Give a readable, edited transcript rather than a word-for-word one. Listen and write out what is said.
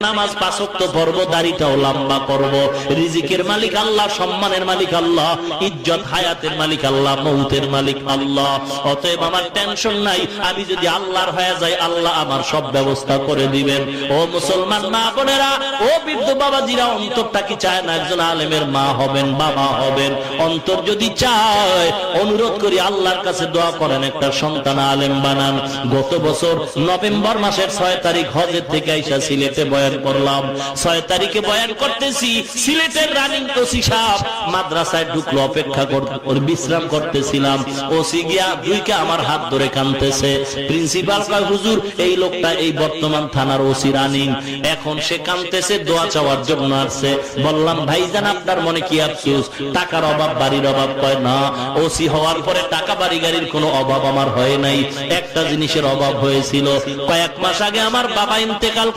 নামাজ পাঁচ ওয়াক্ত পড়ব, দাড়িটাও লম্বা করব। রিজিকের মালিক আল্লাহ, সম্মানের মালিক আল্লাহ, ইজ্জত হায়াতের মালিক আল্লাহ, মৌতের মালিক আল্লাহ। অতএব আমার টেনশন নাই, আমি যদি আল্লাহর হয়ে যাই আল্লাহ আমার সব ব্যবস্থা করে দিবেন। ও মুসলমান মা বোনেরা, ও বৃদ্ধ বাবাজিরা, অন্তরটা কি চায় না একজন আলেমের মা হবেন, বাবা হবেন? অন্তর যদি চায়, অনুরোধ করি আল্লাহর কাছে দোয়া করেন, একটা সন্তান আলেম বানান। গত বছর নভেম্বর মাসের 6 তারিখ হজের থেকে আইসা সিলেটে বয়ান করলাম। 6 তারিখে বয়ান করতেছি, সিলেটের রানিং ওসি সাহেব মাদ্রাসায় ঢুকলো, অপেক্ষা করে বিশ্রাম করতেছিলাম। ওসি গিয়া দুইকে আমার হাত ধরে কাঁদতেছে। প্রিন্সিপাল কয়, হুজুর এই লোকটা এই বর্তমান থানার ওসি রানিং, এখন সে কাঁদতেছে, দোয়া চাওয়ার জন্য আসছে। বললাম, ভাইজান আপনার মনে কি আফসোস, টাকার অভাব, বাড়ির অভাব? কয় না, ওসি হওয়ার পরে টাকা বাড়ি গাড়ির কোনো অভাব আমার হয় নাই, একটা জিনিসের অভাব হয়েছিল। কয়েক মাস আগে আমার বাবা ইন্তেকাল